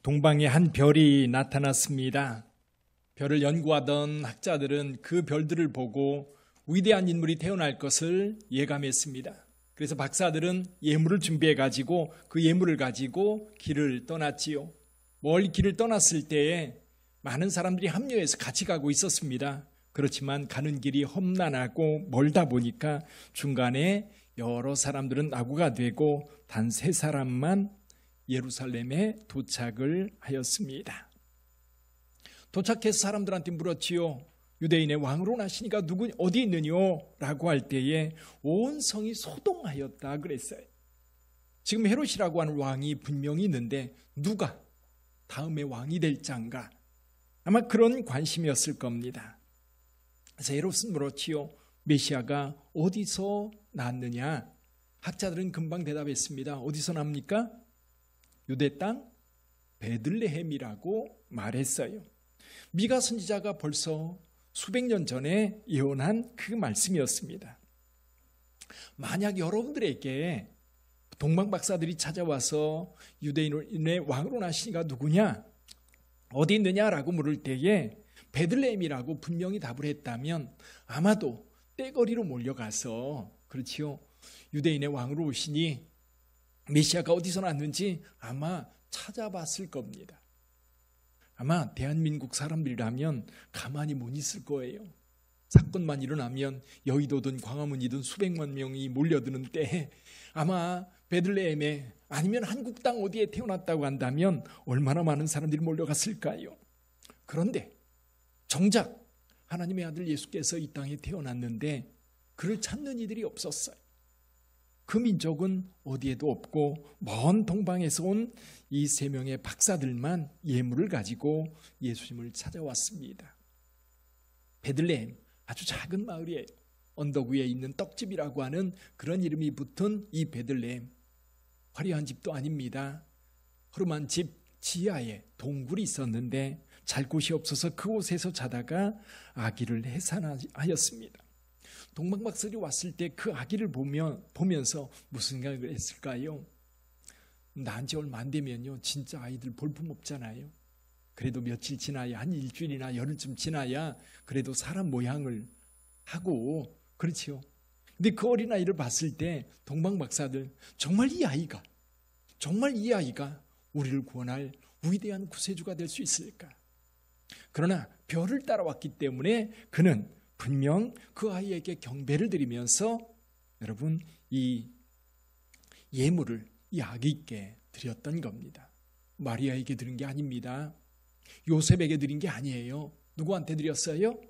동방에 한 별이 나타났습니다. 별을 연구하던 학자들은 그 별들을 보고 위대한 인물이 태어날 것을 예감했습니다. 그래서 박사들은 예물을 준비해가지고 그 예물을 가지고 길을 떠났지요. 멀리 길을 떠났을 때에 많은 사람들이 합류해서 같이 가고 있었습니다. 그렇지만 가는 길이 험난하고 멀다 보니까 중간에 여러 사람들은 낙오가 되고 단 3사람만 예루살렘에 도착을 하였습니다. 도착해서 사람들한테 물었지요. 유대인의 왕으로 나시니가 어디 있느뇨? 라고 할 때에 온 성이 소동하였다 그랬어요. 지금 헤롯이라고 하는 왕이 분명히 있는데 누가 다음에 왕이 될 짠가? 아마 그런 관심이었을 겁니다. 그래서 헤롯은 물었지요. 메시아가 어디서 났느냐? 학자들은 금방 대답했습니다. 어디서 납니까? 유대 땅 베들레헴이라고 말했어요. 미가 선지자가 벌써 수백 년 전에 예언한 그 말씀이었습니다. 만약 여러분들에게 동방 박사들이 찾아와서 유대인의 왕으로 나시니가 누구냐? 어디 있느냐라고 물을 때에 베들레헴이라고 분명히 답을 했다면 아마도 떼거리로 몰려가서 그렇지요. 유대인의 왕으로 오시니 메시아가 어디서 났는지 아마 찾아봤을 겁니다. 아마 대한민국 사람들이라면 가만히 못 있을 거예요. 사건만 일어나면 여의도든 광화문이든 수백만 명이 몰려드는 때에 아마 베들레헴에 아니면 한국 땅 어디에 태어났다고 한다면 얼마나 많은 사람들이 몰려갔을까요? 그런데 정작 하나님의 아들 예수께서 이 땅에 태어났는데 그를 찾는 이들이 없었어요. 그 민족은 어디에도 없고 먼 동방에서 온 이 3명의 박사들만 예물을 가지고 예수님을 찾아왔습니다. 베들레헴 아주 작은 마을이에요. 언덕 위에 있는 떡집이라고 하는 그런 이름이 붙은 이 베들레헴, 화려한 집도 아닙니다. 허름한 집 지하에 동굴이 있었는데 잘 곳이 없어서 그곳에서 자다가 아기를 해산하였습니다. 동방박사들이 왔을 때 그 아기를 보면서 무슨 생각을 했을까요? 난 지 얼마 안 되면요 진짜 아이들 볼품없잖아요. 그래도 며칠 지나야 한 일주일이나 열흘쯤 지나야 그래도 사람 모양을 하고 그렇지요. 근데 그 어린아이를 봤을 때 동방박사들 정말 이 아이가 우리를 구원할 위대한 구세주가 될 수 있을까? 그러나 별을 따라왔기 때문에 그는 분명 그 아이에게 경배를 드리면서 여러분 이 예물을 이 아기께 드렸던 겁니다. 마리아에게 드린 게 아닙니다. 요셉에게 드린 게 아니에요. 누구한테 드렸어요?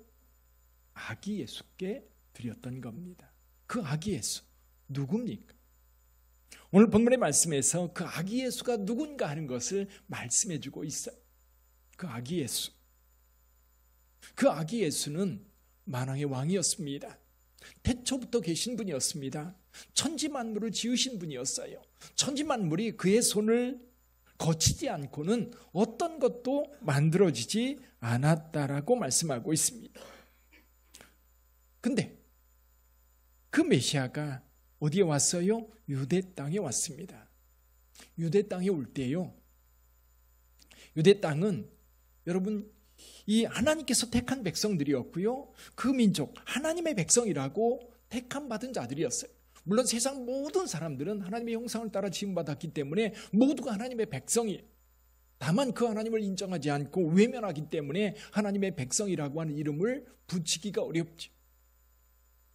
아기 예수께 드렸던 겁니다. 그 아기 예수 누굽니까? 오늘 본문의 말씀에서 그 아기 예수가 누군가 하는 것을 말씀해 주고 있어요. 그 아기 예수. 그 아기 예수는 만왕의 왕이었습니다. 태초부터 계신 분이었습니다. 천지만물을 지으신 분이었어요. 천지만물이 그의 손을 거치지 않고는 어떤 것도 만들어지지 않았다라고 말씀하고 있습니다. 근데 그 메시아가 어디에 왔어요? 유대 땅에 왔습니다. 유대 땅에 올 때요. 유대 땅은 여러분 이 하나님께서 택한 백성들이었고요. 그 민족 하나님의 백성이라고 택함 받은 자들이었어요. 물론 세상 모든 사람들은 하나님의 형상을 따라 지음받았기 때문에 모두가 하나님의 백성이에요. 다만 그 하나님을 인정하지 않고 외면하기 때문에 하나님의 백성이라고 하는 이름을 붙이기가 어렵죠.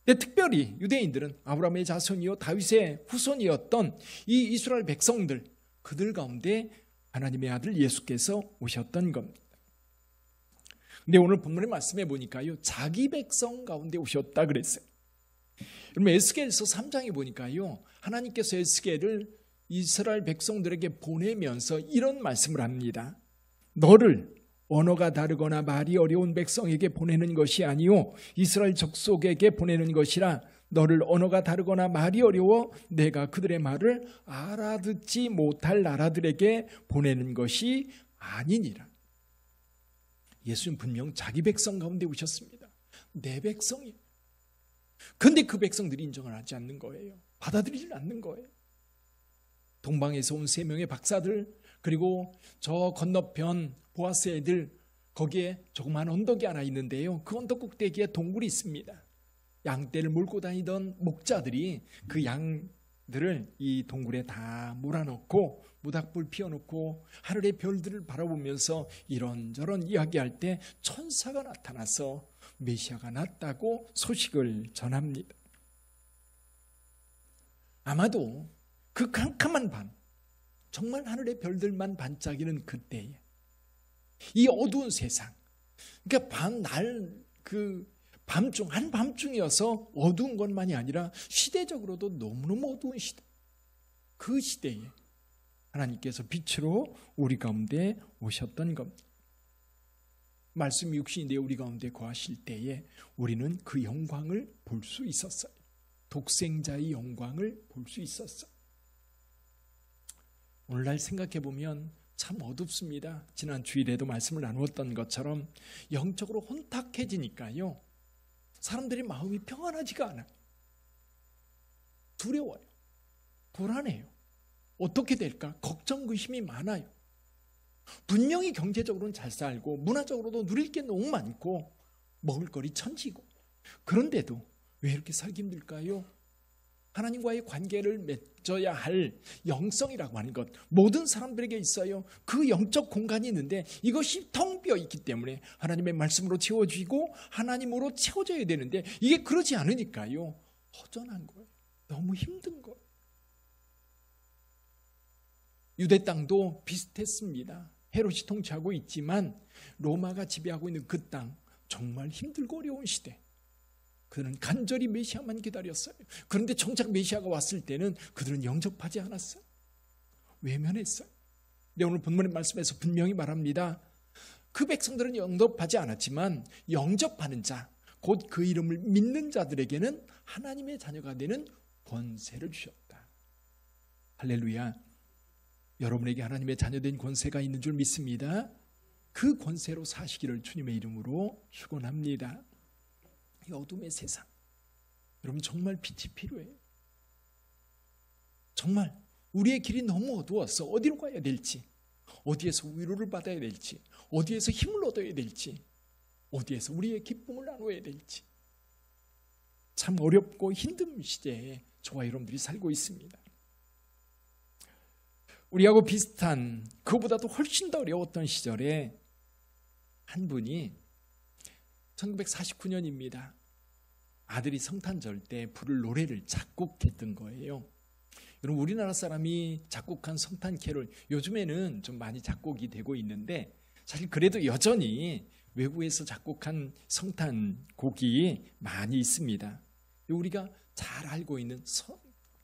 근데 특별히 유대인들은 아브라함의 자손이요 다윗의 후손이었던 이 이스라엘 백성들, 그들 가운데 하나님의 아들 예수께서 오셨던 겁니다. 근데 오늘 본문의 말씀에 보니까요 자기 백성 가운데 오셨다 그랬어요. 여러분 에스겔서 3장에 보니까요 하나님께서 에스겔을 이스라엘 백성들에게 보내면서 이런 말씀을 합니다. 너를 언어가 다르거나 말이 어려운 백성에게 보내는 것이 아니요 이스라엘 족속에게 보내는 것이라. 너를 언어가 다르거나 말이 어려워 내가 그들의 말을 알아듣지 못할 나라들에게 보내는 것이 아니니라. 예수는 분명 자기 백성 가운데 오셨습니다. 내 백성이에요. 그런데 그 백성들이 인정을 하지 않는 거예요. 받아들이지 않는 거예요. 동방에서 온 3명의 박사들 그리고 저 건너편 보아스 애들 거기에 조그만 언덕이 하나 있는데요. 그 언덕 꼭대기에 동굴이 있습니다. 양떼를 몰고 다니던 목자들이 그 양들을 이 동굴에 다 몰아넣고 모닥불 피워놓고 하늘의 별들을 바라보면서 이런저런 이야기할 때 천사가 나타나서 메시아가 났다고 소식을 전합니다. 아마도 그 캄캄한 밤, 정말 하늘의 별들만 반짝이는 그때에 이 어두운 세상, 그러니까 밤중 한밤중이어서 어두운 것만이 아니라 시대적으로도 너무너무 어두운 시대, 그 시대에 하나님께서 빛으로 우리 가운데 오셨던 겁니다. 말씀이 육신이 되어 우리 가운데 거하실 때에 우리는 그 영광을 볼 수 있었어요. 독생자의 영광을 볼 수 있었어요. 오늘날 생각해 보면 참 어둡습니다. 지난 주일에도 말씀을 나누었던 것처럼 영적으로 혼탁해지니까요, 사람들의 마음이 평안하지가 않아요. 두려워요. 불안해요. 어떻게 될까? 걱정, 의심이 많아요. 분명히 경제적으로는 잘 살고 문화적으로도 누릴 게 너무 많고 먹을거리 천지고, 그런데도 왜 이렇게 살기 힘들까요? 하나님과의 관계를 맺어야 할 영성이라고 하는 것, 모든 사람들에게 있어요. 그 영적 공간이 있는데 이것이 텅 비어 있기 때문에 하나님의 말씀으로 채워지고 하나님으로 채워져야 되는데 이게 그러지 않으니까요, 허전한 거예요. 너무 힘든 거예요. 유대 땅도 비슷했습니다. 헤롯이 통치하고 있지만 로마가 지배하고 있는 그 땅, 정말 힘들고 어려운 시대. 그들은 간절히 메시아만 기다렸어요. 그런데 정작 메시아가 왔을 때는 그들은 영접하지 않았어요. 외면했어요. 근데 오늘 본문의 말씀에서 분명히 말합니다. 그 백성들은 영접하지 않았지만 영접하는 자, 곧 그 이름을 믿는 자들에게는 하나님의 자녀가 되는 권세를 주셨다. 할렐루야. 여러분에게 하나님의 자녀된 권세가 있는 줄 믿습니다. 그 권세로 사시기를 주님의 이름으로 축원합니다. 이 어둠의 세상, 여러분 정말 빛이 필요해요. 정말 우리의 길이 너무 어두워서 어디로 가야 될지, 어디에서 위로를 받아야 될지, 어디에서 힘을 얻어야 될지, 어디에서 우리의 기쁨을 나눠야 될지 참 어렵고 힘든 시대에 저와 여러분들이 살고 있습니다. 우리하고 비슷한, 그보다도 훨씬 더 어려웠던 시절에 한 분이 1949년입니다. 아들이 성탄절 때 부를 노래를 작곡했던 거예요. 여러분, 우리나라 사람이 작곡한 성탄 캐롤, 요즘에는 좀 많이 작곡이 되고 있는데 사실 그래도 여전히 외국에서 작곡한 성탄곡이 많이 있습니다. 우리가 잘 알고 있는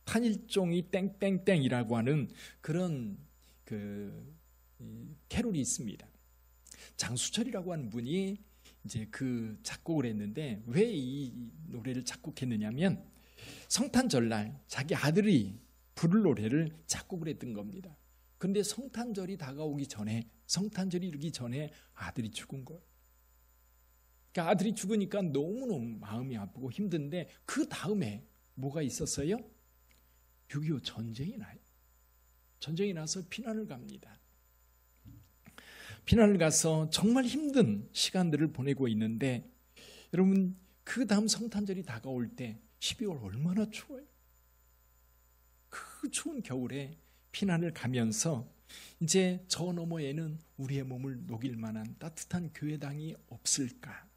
탄일종이 땡땡땡이라고 하는 그런 캐롤이 있습니다. 장수철이라고 하는 분이 이제 그 작곡을 했는데, 왜 이 노래를 작곡했느냐면 성탄절날 자기 아들이 부를 노래를 작곡을 했던 겁니다. 그런데 성탄절이 다가오기 전에, 성탄절이 이르기 전에 아들이 죽은 거예요. 그러니까 아들이 죽으니까 너무너무 마음이 아프고 힘든데 그 다음에 뭐가 있었어요? 6.25 전쟁이 나요. 전쟁이 나서 피난을 갑니다. 피난을 가서 정말 힘든 시간들을 보내고 있는데, 여러분 그 다음 성탄절이 다가올 때 12월 얼마나 추워요. 그 추운 겨울에 피난을 가면서 이제 저 너머에는 우리의 몸을 녹일 만한 따뜻한 교회당이 없을까,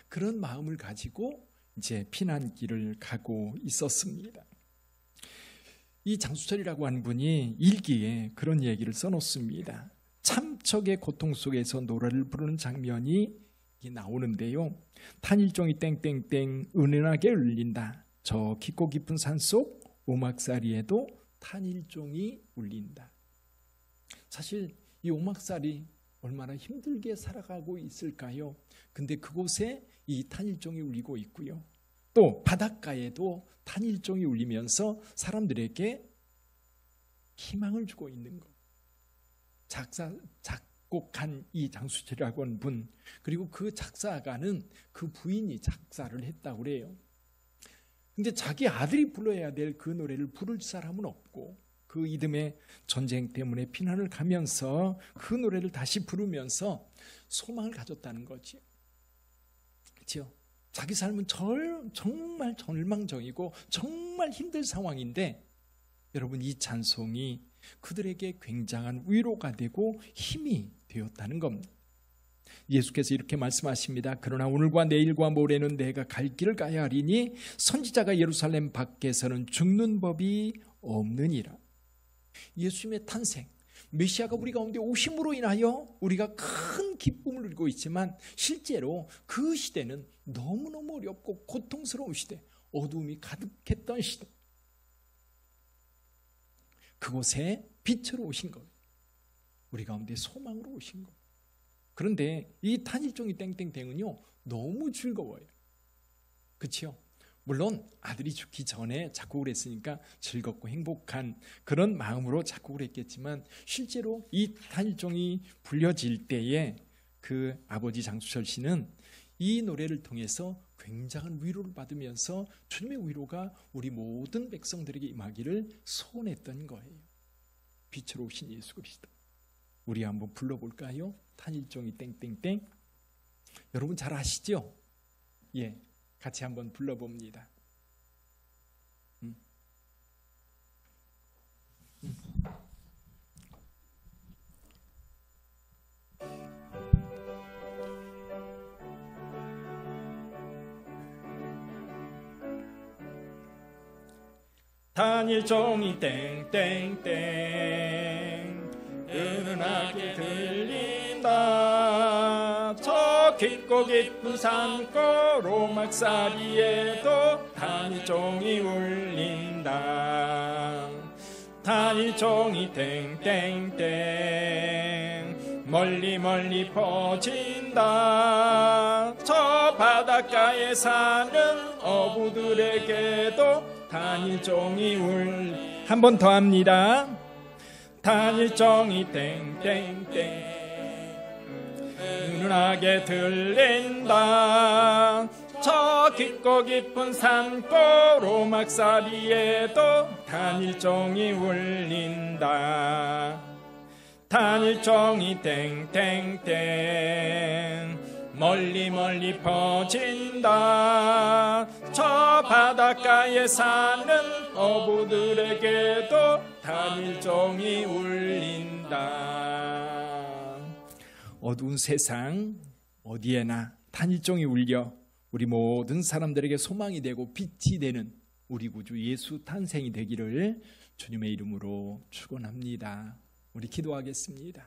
그런 마음을 가지고 이제 피난길을 가고 있었습니다. 이 장수철이라고 하는 분이 일기에 그런 얘기를 써놓습니다. 참척의 고통 속에서 노래를 부르는 장면이 나오는데요. 탄일종이 땡땡땡 은은하게 울린다. 저 깊고 깊은 산속 오막살이에도 탄일종이 울린다. 사실 이 오막살이 얼마나 힘들게 살아가고 있을까요? 근데 그곳에 이 탄일종이 울리고 있고요. 또 바닷가에도 탄일종이 울리면서 사람들에게 희망을 주고 있는 것. 작곡한 이 장수철이라고 하는 분, 그리고 그 작사가는 그 부인이 작사를 했다고 그래요. 근데 자기 아들이 불러야 될 그 노래를 부를 사람은 없고 그 이듬해 전쟁 때문에 피난을 가면서 그 노래를 다시 부르면서 소망을 가졌다는 거지요. 그렇죠? 자기 삶은 정말 절망적이고 정말 힘든 상황인데 여러분, 이 찬송이 그들에게 굉장한 위로가 되고 힘이 되었다는 겁니다. 예수께서 이렇게 말씀하십니다. 그러나 오늘과 내일과 모레는 내가 갈 길을 가야 하리니 선지자가 예루살렘 밖에서는 죽는 법이 없느니라. 예수님의 탄생, 메시아가 우리 가운데 오심으로 인하여 우리가 큰 기쁨을 누리고 있지만 실제로 그 시대는 너무너무 어렵고 고통스러운 시대, 어두움이 가득했던 시대, 그곳에 빛으로 오신 거예요. 우리 가운데 소망으로 오신 거예요. 그런데 이 탄일종이 땡땡땡은요 너무 즐거워요. 그렇죠? 물론 아들이 죽기 전에 작곡을 했으니까 즐겁고 행복한 그런 마음으로 작곡을 했겠지만 실제로 이 탄일종이 불려질 때에 그 아버지 장수철 씨는 이 노래를 통해서 굉장한 위로를 받으면서 주님의 위로가 우리 모든 백성들에게 임하기를 소원했던 거예요. 빛으로 오신 예수 그리스도. 우리 한번 불러볼까요? 탄일종이 땡땡땡. 여러분 잘 아시죠? 예, 같이 한번 불러봅니다. 탄일종이 땡땡땡 은은하게 들린다. 저 깊고 깊은 산골 오막살이에도 탄일종이 울린다. 탄일종이 땡땡땡 멀리 멀리 퍼진다. 저 바닷가에 사는 어부들에게도 탄일종이 한 번 더 합니다. 탄일종이 땡땡땡 은은하게 들린다. 저 깊고 깊은 산골 오막살이에도 탄일종이 울린다. 탄일종이 땡땡땡 멀리 멀리 퍼진다. 저 바닷가에 사는 어부들에게도 탄일종이 울린다. 어두운 세상 어디에나 탄일종이 울려 우리 모든 사람들에게 소망이 되고 빛이 되는 우리 구주 예수 탄생이 되기를 주님의 이름으로 축원합니다. 우리 기도하겠습니다.